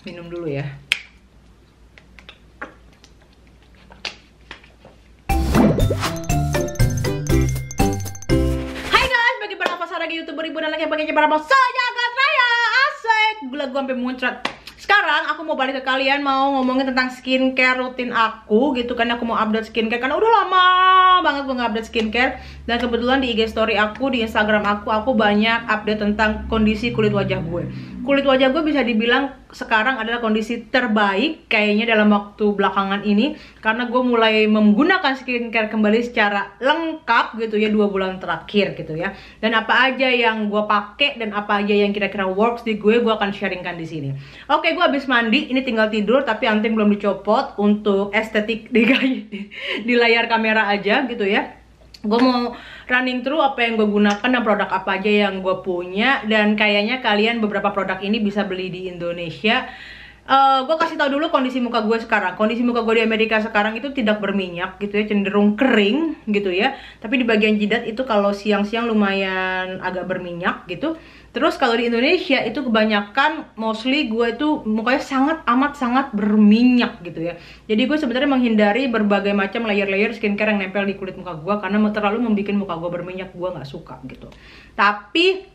Minum dulu ya. Hai guys, bagi para pasar lagi YouTuber ibu dan lagi yang pakai para saya Agat Raya. Asik, gula gua sampai muncrat. Sekarang aku mau balik ke kalian, mau ngomongin tentang skincare rutin aku gitu kan. Aku mau update skincare karena udah lama banget gue nggak update skincare. Dan kebetulan di IG story aku, di Instagram aku banyak update tentang kondisi kulit wajah gue. Kulit wajah gue bisa dibilang sekarang adalah kondisi terbaik kayaknya dalam waktu belakangan ini, karena gue mulai menggunakan skincare kembali secara lengkap gitu ya 2 bulan terakhir gitu ya. Dan apa aja yang gue pakai dan apa aja yang kira-kira works di gue akan sharingkan di sini. Oke, gue habis mandi, ini tinggal tidur tapi anting belum dicopot untuk estetik di layar kamera aja gitu ya. Gue mau running through apa yang gue gunakan dan produk apa aja yang gue punya. Dan kayaknya kalian beberapa produk ini bisa beli di Indonesia. Gue kasih tahu dulu kondisi muka gue sekarang. Kondisi muka gue di Amerika sekarang itu tidak berminyak gitu ya, cenderung kering gitu ya. Tapi di bagian jidat itu kalau siang-siang lumayan agak berminyak gitu. Terus kalau di Indonesia itu kebanyakan mostly gue itu mukanya sangat berminyak gitu ya. Jadi gue sebenarnya menghindari berbagai macam layer-layer skincare yang nempel di kulit muka gue karena terlalu membuat muka gue berminyak, gue nggak suka gitu. Tapi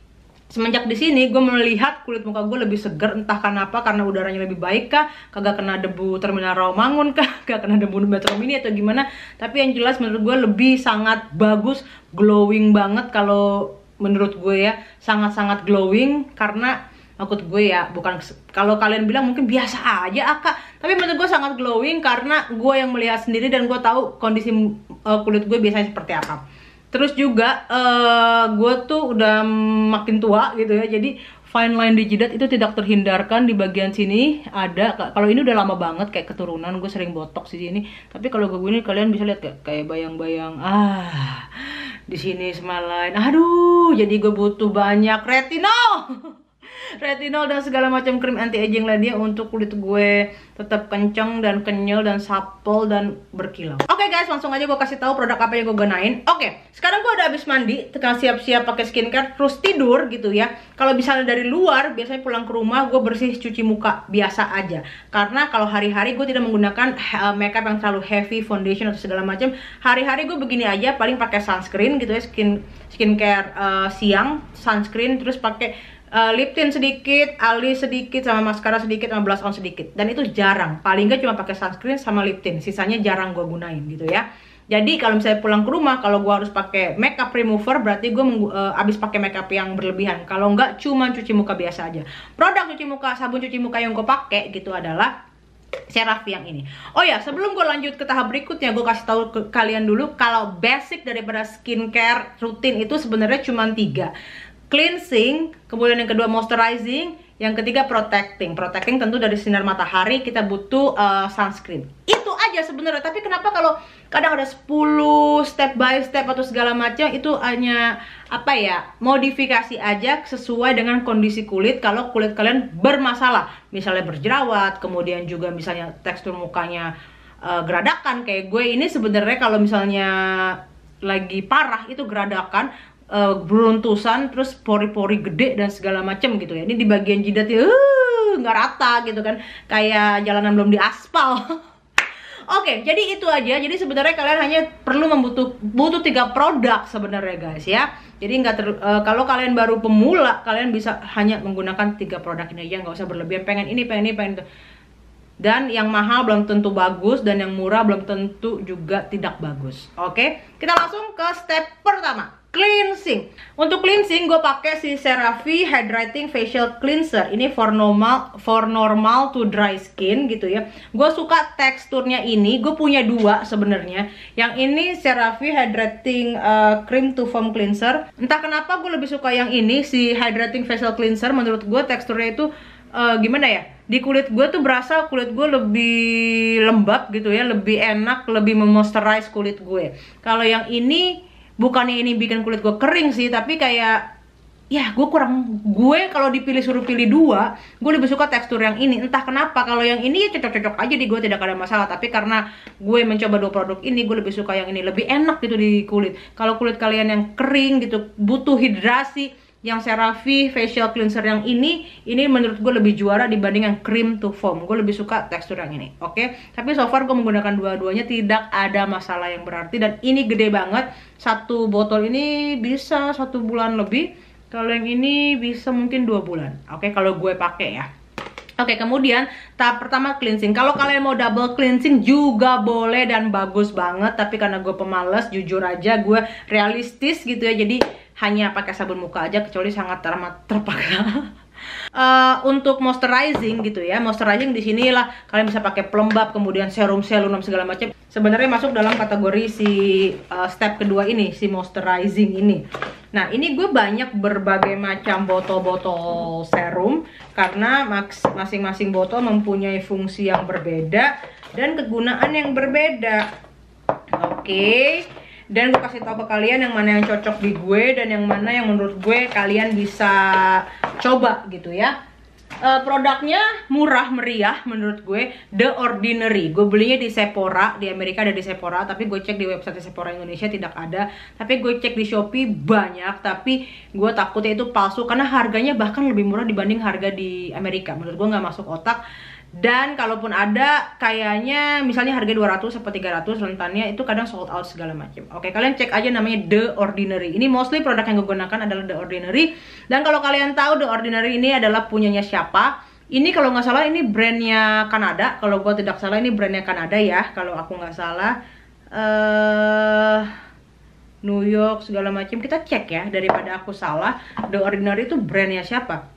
semenjak di sini gue melihat kulit muka gue lebih seger, entah kenapa, karena udaranya lebih baik kah, kagak kena debu Terminal Rawamangun kah, kagak kena debu Metro Mini atau gimana. Tapi yang jelas menurut gue lebih sangat bagus, glowing banget. Kalau menurut gue ya sangat glowing, karena maksud gue ya bukan, kalau kalian bilang mungkin biasa aja Kak, tapi menurut gue sangat glowing karena gue yang melihat sendiri dan gue tahu kondisi kulit gue biasanya seperti apa. Terus juga gue tuh udah makin tua gitu ya, jadi fine line di jidat itu tidak terhindarkan. Di bagian sini ada, kalau ini udah lama banget kayak keturunan, gue sering botox di sini. Tapi kalau gue ini kalian bisa lihat kayak bayang-bayang di sini smile. Aduh, jadi gue butuh banyak retinol. Retinol dan segala macam krim anti aging lainnya untuk kulit gue tetap kenceng dan kenyal dan supple dan berkilau. Oke guys, langsung aja gue kasih tahu produk apa yang gue gunain. Oke, sekarang gue udah habis mandi, tengah siap-siap pakai skincare terus tidur gitu ya. Kalau misalnya dari luar, biasanya pulang ke rumah gue bersih cuci muka biasa aja. Karena kalau hari-hari gue tidak menggunakan makeup yang terlalu heavy, foundation atau segala macam. Hari-hari gue begini aja, paling pakai sunscreen gitu ya, skincare siang, sunscreen, terus pakai lip tint sedikit, alis sedikit, sama mascara sedikit, sama blush on sedikit. Dan itu jarang, paling nggak cuma pakai sunscreen sama lip tint, sisanya jarang gue gunain gitu ya. Jadi kalau misalnya pulang ke rumah, kalau gue harus pakai makeup remover, berarti gue abis pakai makeup yang berlebihan. Kalau nggak, cuma cuci muka biasa aja. Produk cuci muka, sabun cuci muka yang gue pakai gitu adalah CeraVe yang ini. Oh ya, sebelum gue lanjut ke tahap berikutnya, gue kasih tahu ke kalian dulu kalau basic daripada skincare rutin itu sebenarnya cuma 3. Cleansing, kemudian yang kedua moisturizing, yang ketiga protecting. Protecting tentu dari sinar matahari, kita butuh sunscreen. Itu aja sebenarnya. Tapi kenapa kalau kadang ada 10 step by step atau segala macam, itu hanya apa ya, modifikasi aja sesuai dengan kondisi kulit. Kalau kulit kalian bermasalah, misalnya berjerawat, kemudian juga misalnya tekstur mukanya geradakan kayak gue ini, sebenarnya kalau misalnya lagi parah itu geradakan, beruntusan, terus pori-pori gede dan segala macem gitu ya. Ini di bagian jidatnya nggak rata gitu kan, kayak jalanan belum diaspal. Oke, jadi itu aja. Jadi sebenarnya kalian hanya perlu butuh 3 produk sebenarnya guys ya. Jadi kalau kalian baru pemula, kalian bisa hanya menggunakan 3 produk ini aja, nggak usah berlebihan pengen ini, pengen itu. Dan yang mahal belum tentu bagus, dan yang murah belum tentu juga tidak bagus. Oke, kita langsung ke step pertama. Cleansing. Untuk cleansing gue pakai si CeraVe Hydrating Facial Cleanser. Ini for normal to dry skin gitu ya. Gue suka teksturnya ini. Gue punya 2 sebenarnya. Yang ini CeraVe Hydrating Cream to Foam Cleanser. Entah kenapa gue lebih suka yang ini, si Hydrating Facial Cleanser. Menurut gue teksturnya itu gimana ya? Di kulit gue tuh berasa kulit gue lebih lembab gitu ya, lebih enak, lebih memoisturize kulit gue. Kalau yang ini bukannya ini bikin kulit gue kering sih, tapi kayak ya gue kalau suruh pilih 2, gue lebih suka tekstur yang ini. Entah kenapa, kalau yang ini ya cocok-cocok aja di gue, tidak ada masalah. Tapi karena gue mencoba 2 produk ini, gue lebih suka yang ini, lebih enak gitu di kulit. Kalau kulit kalian yang kering gitu, butuh hidrasi, yang CeraVe facial cleanser yang ini menurut gue lebih juara dibanding yang cream to foam. Gue lebih suka tekstur yang ini, oke? Tapi so far gue menggunakan dua-duanya tidak ada masalah yang berarti, dan ini gede banget. Satu botol ini bisa 1 bulan lebih. Kalau yang ini bisa mungkin 2 bulan, oke? Kalau gue pakai ya. Oke, kemudian tahap pertama cleansing. Kalau kalian mau double cleansing juga boleh dan bagus banget. Tapi karena gue pemalas, jujur aja gue realistis gitu ya. Jadi hanya pakai sabun muka aja, kecuali sangat teramat terpaksa. Untuk moisturizing gitu ya, moisturizing di sinilah kalian bisa pakai pelembab, kemudian serum, segala macam. Sebenarnya masuk dalam kategori si step kedua ini, si moisturizing ini. Nah, ini gue banyak berbagai macam botol-botol serum karena masing-masing botol mempunyai fungsi yang berbeda dan kegunaan yang berbeda. Oke. Dan gue kasih tahu ke kalian yang mana yang cocok di gue dan yang mana yang menurut gue kalian bisa coba gitu ya. Produknya murah meriah menurut gue, The Ordinary. Gue belinya di Sephora, di Amerika ada di Sephora, tapi gue cek di website Sephora Indonesia tidak ada. Tapi gue cek di Shopee banyak, tapi gue takutnya itu palsu karena harganya bahkan lebih murah dibanding harga di Amerika. Menurut gue nggak masuk otak. Dan kalaupun ada, kayaknya misalnya harga 200 sampai 300 rentannya itu kadang sold out segala macam. Oke, kalian cek aja namanya The Ordinary. Ini mostly produk yang gue gunakan adalah The Ordinary. Dan kalau kalian tahu The Ordinary ini adalah punyanya siapa? Ini kalau nggak salah ini brandnya Kanada. Kalau gue tidak salah ini brandnya Kanada ya. Kalau aku nggak salah New York segala macam. Kita cek ya daripada aku salah. The Ordinary itu brandnya siapa?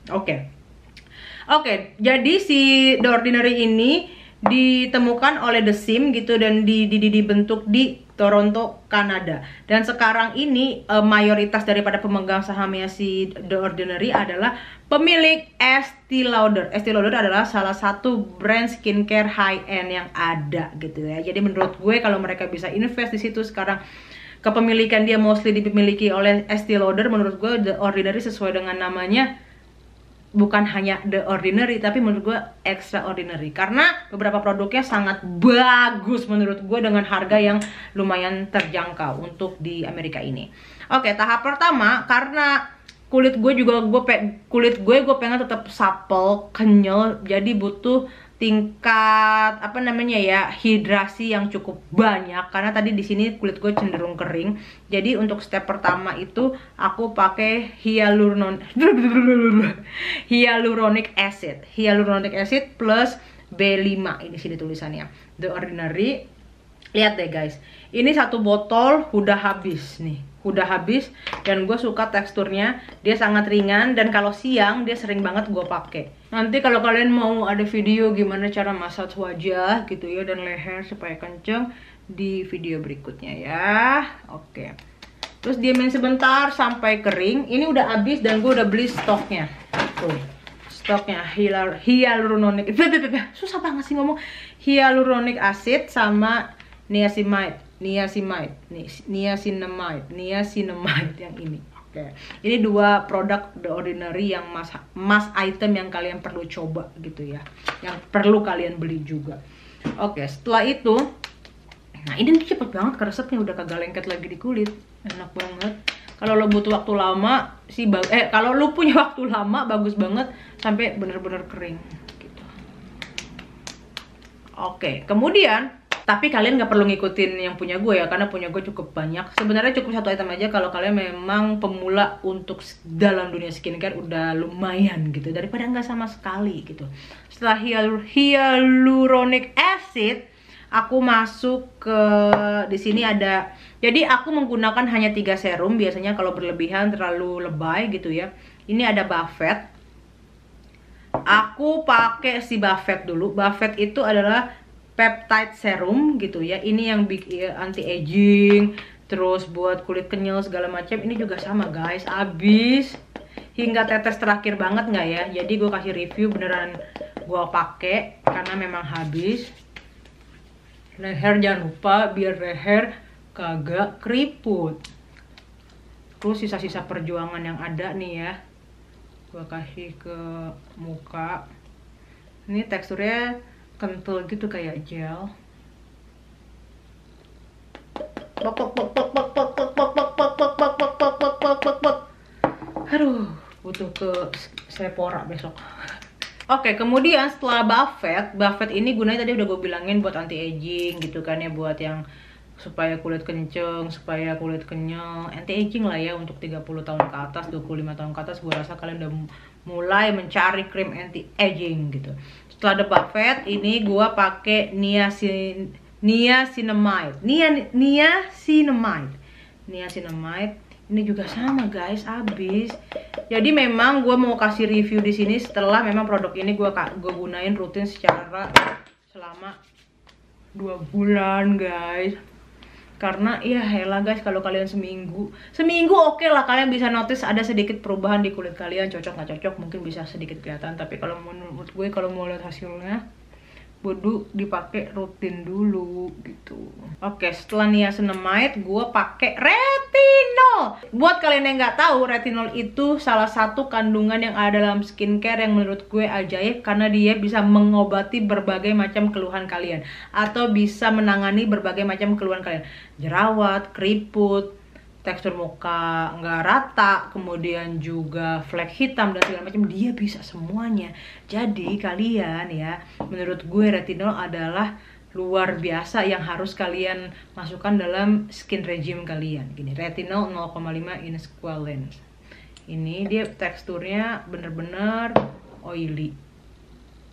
Oke, jadi si The Ordinary ini ditemukan oleh The Sim gitu dan dibentuk di Toronto, Kanada. Dan sekarang ini mayoritas daripada pemegang sahamnya si The Ordinary adalah pemilik Estee Lauder. Estee Lauder adalah salah satu brand skincare high end yang ada gitu ya. Jadi menurut gue kalau mereka bisa invest di situ sekarang, kepemilikan dia mostly dimiliki oleh Estee Lauder, menurut gue The Ordinary sesuai dengan namanya bukan hanya The Ordinary, tapi menurut gue extraordinary karena beberapa produknya sangat bagus menurut gue dengan harga yang lumayan terjangkau untuk di Amerika ini. Oke, tahap pertama karena kulit gue pengen tetap supple, kenyal, jadi butuh tingkat apa namanya ya, hidrasi yang cukup banyak karena tadi di sini kulit gue cenderung kering. Jadi untuk step pertama itu aku pakai hyaluronic acid plus B5, ini sini tulisannya The Ordinary. Lihat deh guys, ini satu botol udah habis nih, udah habis. Dan gue suka teksturnya, dia sangat ringan dan kalau siang dia sering banget gue pakai. Nanti kalau kalian mau ada video gimana cara massage wajah gitu ya dan leher supaya kenceng di video berikutnya ya. Oke, terus diamin sebentar sampai kering. Ini udah habis dan gue udah beli stoknya tuh. Stoknya hyaluronic, susah banget sih ngomong, hyaluronic acid sama niacinamide yang ini. Oke. Ini dua produk The Ordinary yang mas item yang kalian perlu coba gitu ya, yang perlu kalian beli juga. Oke, setelah itu, nah ini cepet banget keresepnya, udah kagak lengket lagi di kulit, enak banget. Kalau lo butuh waktu lama sih, kalau lo punya waktu lama bagus banget sampai bener-bener kering gitu. Oke, kemudian tapi kalian nggak perlu ngikutin yang punya gue ya, karena punya gue cukup banyak. Sebenarnya cukup satu item aja kalau kalian memang pemula untuk dalam dunia skincare, udah lumayan gitu daripada nggak sama sekali gitu. Setelah hyaluronic acid, aku masuk ke di sini ada. Jadi aku menggunakan hanya 3 serum biasanya, kalau berlebihan terlalu lebay gitu ya. Ini ada Buffet. Aku pakai si Buffet dulu. Buffet itu adalah peptide serum gitu ya. Ini yang anti aging, terus buat kulit kenyal segala macam. Ini juga sama guys, habis hingga tetes terakhir banget nggak ya. Jadi gue kasih review beneran gue pakai karena memang habis. Leher jangan lupa biar leher kagak keriput. Terus sisa-sisa perjuangan yang ada nih ya, gue kasih ke muka. Ini teksturnya kental gitu kayak gel. Aduh, butuh ke Sephora besok. Oke, kemudian setelah Buffet ini gunanya tadi udah gue bilangin buat anti aging gitu kan ya, buat yang supaya kulit kenceng, supaya kulit kenyal, anti aging lah ya untuk 30 tahun ke atas, 25 tahun ke atas. Gue rasa kalian udah mulai mencari krim anti aging gitu. Setelah Buffet ini gue pakai niacinamide. Ini juga sama guys, habis. Jadi memang gue mau kasih review di sini setelah memang produk ini gue gunain rutin secara selama 2 bulan guys. Karena ya helah guys, kalau kalian seminggu oke lah, kalian bisa notice ada sedikit perubahan di kulit kalian. Cocok nggak cocok mungkin bisa sedikit kelihatan, tapi kalau menurut gue, kalau mau lihat hasilnya kudu dipakai rutin dulu gitu. Oke, setelah niacinamide gue pakai retinol. Buat kalian yang nggak tahu, retinol itu salah satu kandungan yang ada dalam skincare yang menurut gue ajaib, karena dia bisa mengobati berbagai macam keluhan kalian atau bisa menangani berbagai macam keluhan kalian. Jerawat, keriput, tekstur muka nggak rata, kemudian juga flek hitam dan segala macam, dia bisa semuanya. Jadi kalian ya, menurut gue retinol adalah luar biasa yang harus kalian masukkan dalam skin regime kalian. Gini, retinol 0,5 in squalene. Ini dia teksturnya bener-bener oily.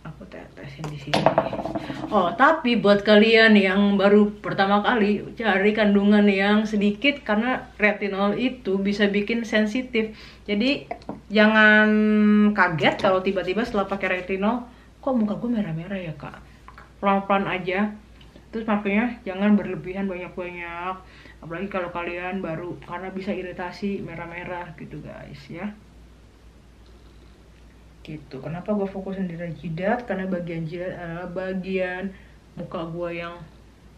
Aku tetesin di sini. Oh, tapi buat kalian yang baru pertama kali, cari kandungan yang sedikit, karena retinol itu bisa bikin sensitif. Jadi jangan kaget kalau tiba-tiba setelah pakai retinol, kok muka gue merah-merah ya kak. Pelan-pelan aja. Terus makanya jangan berlebihan banyak-banyak. Apalagi kalau kalian baru, karena bisa iritasi merah-merah gitu guys ya. Gitu. Kenapa gue fokusin di jidat? Karena bagian jidat adalah bagian muka gue yang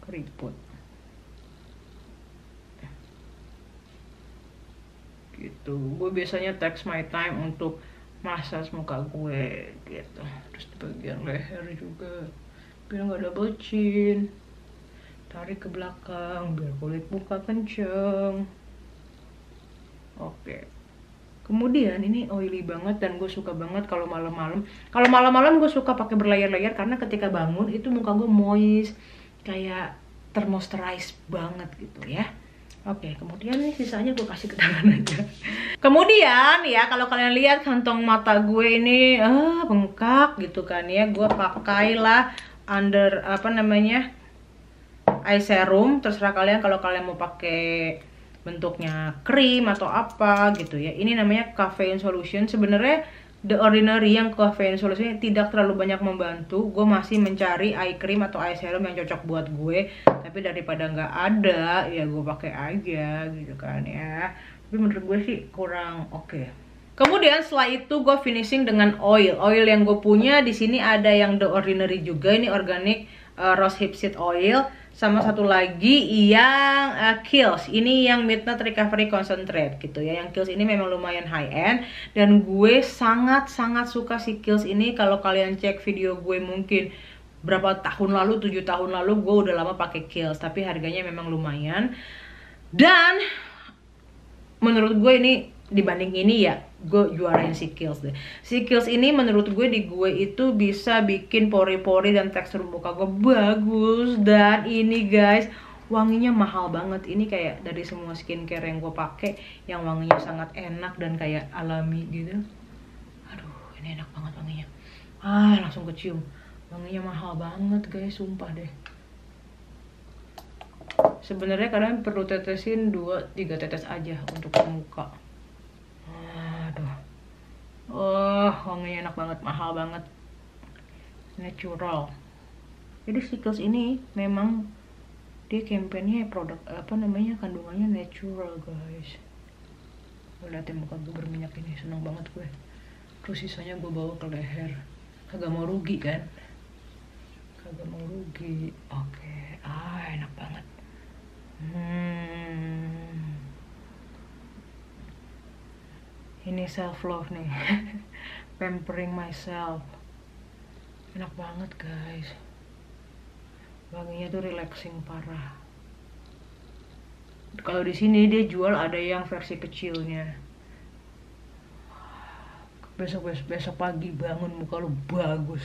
keriput. Gitu. Gue biasanya takes my time untuk massage muka gue gitu. Terus di bagian leher juga, biar nggak double chin. Tarik ke belakang biar kulit muka kenceng. Oke. Kemudian ini oily banget dan gue suka banget kalau malam-malam. Kalau malam-malam gue suka pakai berlayar-layar, karena ketika bangun itu muka gue moist, kayak termoisturize banget gitu ya. Oke, kemudian nih sisanya gue kasih ke tangan aja. Kemudian ya, kalau kalian lihat kantong mata gue ini bengkak gitu kan ya, gue pakailah eye serum. Terserah kalian kalau kalian mau pakai bentuknya krim atau apa gitu ya. Ini namanya Caffeine Solution. Sebenarnya The Ordinary yang Caffeine Solution tidak terlalu banyak membantu. Gue masih mencari eye cream atau eye serum yang cocok buat gue. Tapi daripada nggak ada, ya gue pakai aja gitu kan ya. Tapi menurut gue sih kurang oke. Kemudian setelah itu gue finishing dengan oil. Oil yang gue punya di sini ada yang The Ordinary juga. Ini organic rose hipseed oil. Sama satu lagi yang Kiehl's, ini yang Midnight Recovery Concentrate gitu ya. Yang Kiehl's ini memang lumayan high end, dan gue sangat-sangat suka si Kiehl's ini. Kalau kalian cek video gue mungkin berapa tahun lalu, 7 tahun lalu, gue udah lama pakai Kiehl's, tapi harganya memang lumayan. Dan menurut gue ini dibanding ini ya, gue juarain si Kiehl's deh. Si Kiehl's ini menurut gue di gue itu bisa bikin pori-pori dan tekstur muka gue bagus. Dan ini guys, wanginya mahal banget. Ini kayak dari semua skincare yang gue pakai, yang wanginya sangat enak dan kayak alami gitu. Aduh, ini enak banget wanginya. Langsung kecium. Wanginya mahal banget guys, sumpah deh. Sebenarnya kalian perlu tetesin 2-3 tetes aja untuk muka. Wanginya enak banget, mahal banget, natural. Jadi si Kiehl's ini memang dia kampanye produk kandungannya natural guys. Liatin muka gue berminyak ini, seneng banget gue. Terus sisanya gue bawa ke leher. Kagak mau rugi kan? Kagak mau rugi. Oke, enak banget. Ini self love nih. Pampering myself. Enak banget guys. Wanginya tuh relaxing parah. Kalau di sini dia jual ada yang versi kecilnya. besok pagi bangun muka lu bagus.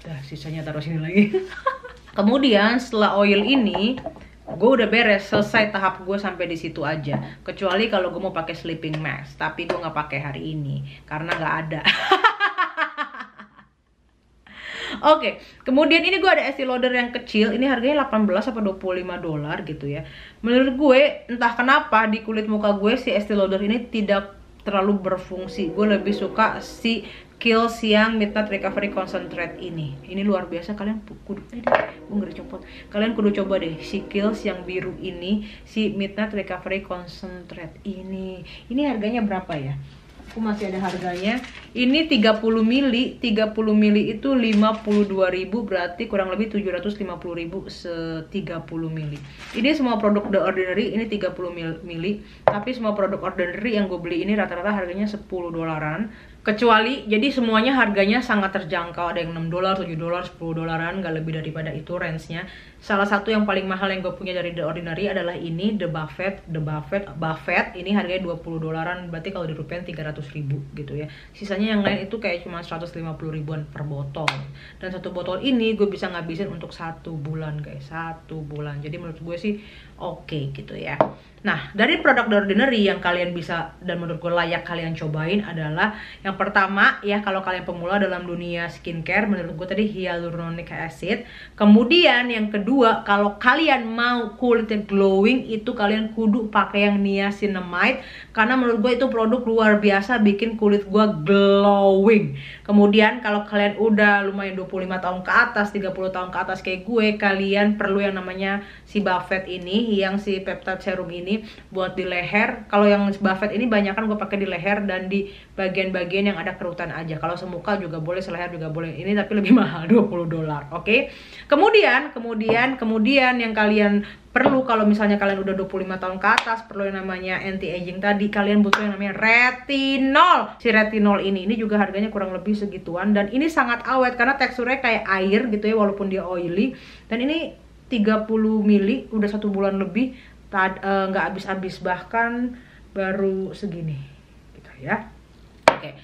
Dah sisanya taruh sini lagi. Kemudian setelah oil ini gue udah beres, selesai tahap gue sampai di situ aja. Kecuali kalau gue mau pakai sleeping mask, tapi gue nggak pakai hari ini karena nggak ada. Oke, kemudian ini gue ada Estee Lauder yang kecil. Ini harganya 18 apa 25 dolar gitu ya. Menurut gue entah kenapa di kulit muka gue si Estee Lauder ini tidak terlalu berfungsi. Gue lebih suka si Kiehl's yang Midnight Recovery Concentrate ini. Ini luar biasa, kalian kudu Kalian kudu coba deh si Kiehl's yang biru ini, si Midnight Recovery Concentrate ini. Ini harganya berapa ya? Aku masih ada harganya. Ini 30 mili. 30 mili itu 52.000, berarti kurang lebih 750.000 se-30 mili. Ini semua produk The Ordinary, ini 30 mili. Tapi semua produk Ordinary yang gue beli ini rata-rata harganya 10 dolaran. Kecuali, jadi semuanya harganya sangat terjangkau. Ada yang 6 dolar, 7 dolar, 10 dolaran, gak lebih daripada itu range-nya. Salah satu yang paling mahal yang gue punya dari The Ordinary adalah ini, The Buffet. Ini harganya 20 dolaran, berarti kalau dirupiahin 300.000 gitu ya. Sisanya yang lain itu kayak cuma 150 ribuan per botol. Dan satu botol ini gue bisa ngabisin untuk 1 bulan guys, 1 bulan. Jadi menurut gue sih oke gitu ya. Nah, dari produk The Ordinary yang kalian bisa dan menurut gue layak kalian cobain adalah yang pertama ya, kalau kalian pemula dalam dunia skincare, menurut gue tadi hyaluronic acid. Kemudian yang kedua, kalau kalian mau kulitnya glowing, itu kalian kudu pakai yang niacinamide, karena menurut gue itu produk luar biasa bikin kulit gue glowing. Kemudian kalau kalian udah lumayan 25 tahun ke atas, 30 tahun ke atas kayak gue, kalian perlu yang namanya si Buffet ini, yang si peptide serum ini buat di leher. Kalau yang Buffet ini banyak kan gue pakai di leher dan di bagian-bagian yang ada kerutan aja. Kalau semuka juga boleh, seleher juga boleh. Ini tapi lebih mahal, 20 dolar. Oke. Kemudian yang kalian perlu kalau misalnya kalian udah 25 tahun ke atas, perlu yang namanya anti-aging tadi, kalian butuh yang namanya retinol. Si retinol ini juga harganya kurang lebih segituan, dan ini sangat awet karena teksturnya kayak air gitu ya, walaupun dia oily. Dan ini 30 mili udah 1 bulan lebih, nggak habis-habis, bahkan baru segini gitu ya. Oke.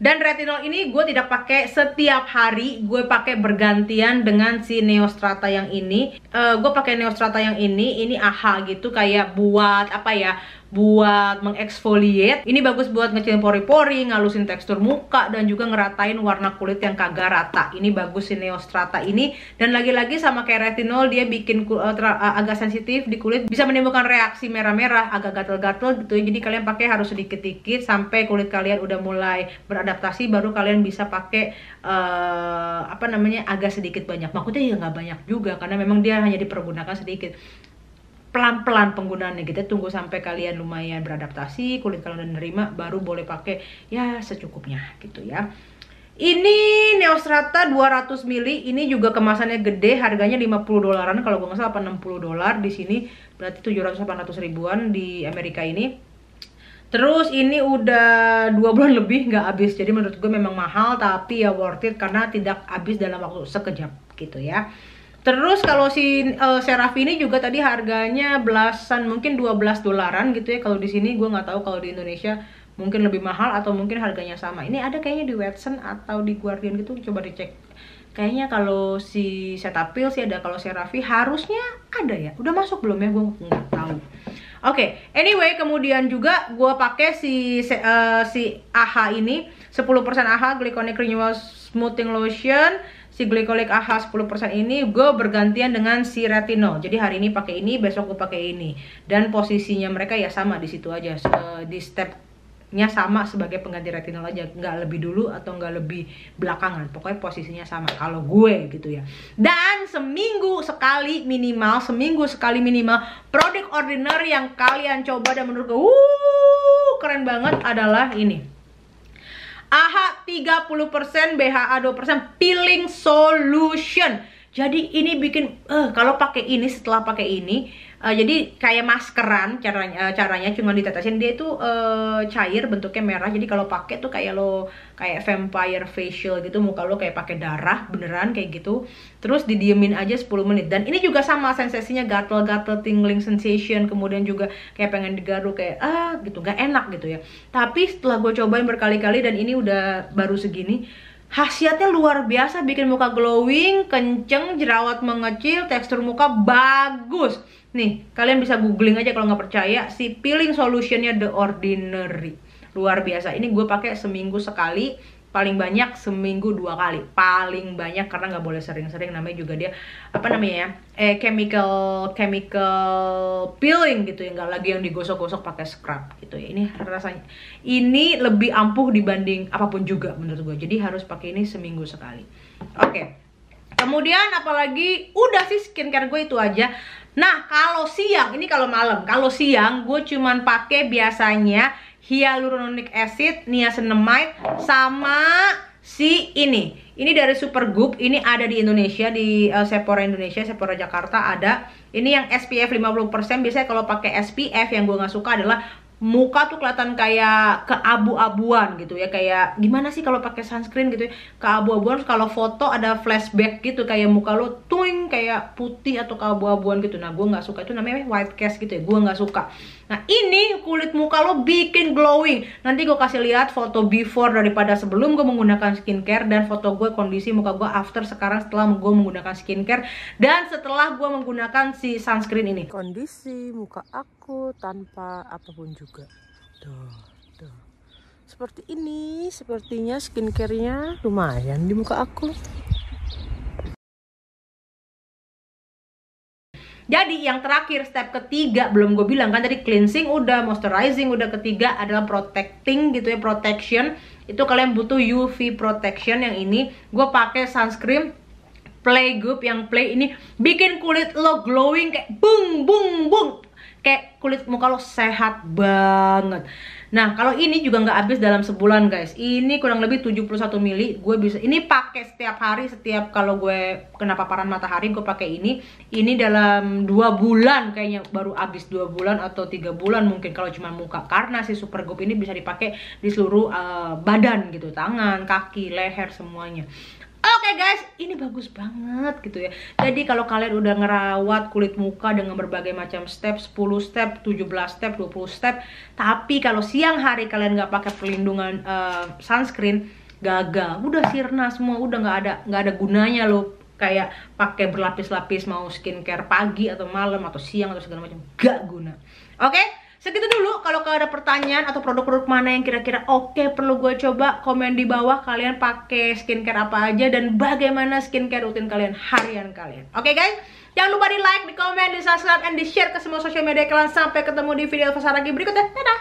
Dan retinol ini gue tidak pakai setiap hari, gue pakai bergantian dengan si Neostrata yang ini. Gue pakai Neostrata yang ini AHA gitu, kayak buat apa ya, buat mengeksfoliate. Ini bagus buat ngecilin pori-pori, ngalusin tekstur muka, dan juga ngeratain warna kulit yang kagak rata. Ini bagus si Neostrata ini. Dan lagi-lagi sama kayak retinol, dia bikin agak sensitif di kulit, bisa menimbulkan reaksi merah-merah, agak gatel-gatel gitu ya. Jadi kalian pakai harus sedikit-sedikit sampai kulit kalian udah mulai beradaptasi, baru kalian bisa pakai apa namanya, agak sedikit banyak. Maksudnya ya nggak banyak juga, karena memang dia hanya dipergunakan sedikit. Pelan-pelan penggunaannya gitu, tunggu sampai kalian lumayan beradaptasi, kulit kalian udah nerima, baru boleh pakai ya secukupnya gitu ya. Ini Neostrata 200 mili, ini juga kemasannya gede, harganya 50 dolaran kalau gue nggak salah, 60 dolar di sini, berarti 700-800 ribuan di Amerika ini. Terus ini udah 2 bulan lebih nggak habis, jadi menurut gue memang mahal tapi ya worth it karena tidak habis dalam waktu sekejap gitu ya. Terus kalau si CeraVe ini juga tadi harganya belasan, mungkin 12 dolaran gitu ya. Kalau di sini gue nggak tahu, kalau di Indonesia mungkin lebih mahal atau mungkin harganya sama. Ini ada kayaknya di Watson atau di Guardian gitu, coba dicek. Kayaknya kalau si Cetaphil sih ada, kalau CeraVe harusnya ada ya. Udah masuk belum ya? Gue nggak tahu. Oke, anyway, kemudian juga gue pakai si AHA ini, 10% AHA Glycolic Renewal Smoothing Lotion. Si Glycolic AHA 10% ini gue bergantian dengan si retinol. Jadi hari ini pakai ini, besok gue pakai ini. Dan posisinya mereka ya sama di situ aja. Di stepnya sama sebagai pengganti retinol aja. Nggak lebih dulu atau nggak lebih belakangan. Pokoknya posisinya sama kalau gue gitu ya. Dan seminggu sekali minimal produk Ordinary yang kalian coba dan menurut gue keren banget adalah ini. AHA 30%, BHA 2%, peeling solution. Jadi ini bikin kalau pakai ini, setelah pakai ini Jadi kayak maskeran caranya cuma ditetesin. Dia itu cair, bentuknya merah. Jadi kalau pakai tuh kayak vampire facial gitu, muka lo kayak pakai darah beneran kayak gitu. Terus didiemin aja 10 menit. Dan ini juga sama sensasinya, gatel-gatel, tingling sensation, kemudian juga kayak pengen digaruk kayak gitu, gak enak gitu ya. Tapi setelah gue cobain berkali-kali dan ini udah baru segini, khasiatnya luar biasa, bikin muka glowing, kenceng, jerawat mengecil, tekstur muka bagus. Nih, kalian bisa googling aja kalau nggak percaya, si peeling solutionnya The Ordinary. Luar biasa, ini gue pakai seminggu sekali, paling banyak seminggu 2 kali. Paling banyak karena nggak boleh sering-sering, namanya juga dia, apa namanya ya, chemical peeling gitu ya, nggak lagi yang digosok-gosok pakai scrub gitu ya. Ini rasanya, ini lebih ampuh dibanding apapun juga menurut gue. Jadi harus pakai ini seminggu sekali. Oke. Kemudian apalagi, udah sih skincare gue itu aja. Nah, kalau siang, ini kalau malam. Kalau siang gue cuman pakai biasanya hyaluronic acid, niacinamide, sama si ini. Ini dari Supergoop, ini ada di Indonesia, di Sephora Indonesia, Sephora Jakarta ada. Ini yang SPF 50%. Biasanya kalau pakai SPF yang gue nggak suka adalah muka tuh kelihatan kayak keabu-abuan gitu ya, kayak gimana sih kalau pakai sunscreen gitu ya, keabu-abuan. Kalau foto ada flashback gitu, kayak muka lo tuing kayak putih atau keabu-abuan gitu. Nah gue nggak suka, itu namanya white cast gitu ya, gue nggak suka. Nah ini kulit muka lo bikin glowing. Nanti gue kasih lihat foto before daripada sebelum gue menggunakan skincare, dan foto gue kondisi muka gue after sekarang setelah gue menggunakan skincare dan setelah gue menggunakan si sunscreen ini. Kondisi muka aku tanpa apapun juga. Tuh. Seperti ini, sepertinya skincare-nya lumayan di muka aku. Jadi yang terakhir, step ketiga, belum gue bilang kan tadi, cleansing udah, moisturizing udah, ketiga adalah protecting gitu ya, protection. Itu kalian butuh UV protection. Yang ini gue pakai sunscreen Playgoop. Yang Play ini bikin kulit lo glowing kayak bung bung bung, kayak kulit muka lo sehat banget. Nah kalau ini juga nggak habis dalam sebulan guys. Ini kurang lebih 71 mili. Gue bisa ini pakai setiap hari, setiap kalau gue kena paparan matahari gue pakai ini. Ini dalam 2 bulan kayaknya baru habis, 2 bulan atau 3 bulan mungkin kalau cuma muka. Karena si Supergoop ini bisa dipakai di seluruh badan gitu, tangan, kaki, leher, semuanya. Oke guys, ini bagus banget gitu ya. Jadi kalau kalian udah ngerawat kulit muka dengan berbagai macam step, 10 step, 17 step, 20 step, tapi kalau siang hari kalian nggak pakai perlindungan sunscreen, gagal, udah sirna semua, udah nggak ada gunanya loh. Kayak pakai berlapis-lapis mau skincare pagi atau malam atau siang atau segala macam, gak guna. Oke? Segitu dulu. Kalau ada pertanyaan atau produk-produk mana yang kira-kira oke perlu gue coba, komen di bawah kalian pakai skincare apa aja dan bagaimana skincare rutin kalian, harian kalian. Oke guys, jangan lupa di like, di komen, di subscribe, dan di share ke semua sosial media kalian. Sampai ketemu di video Elva Saragi berikutnya. Dadah.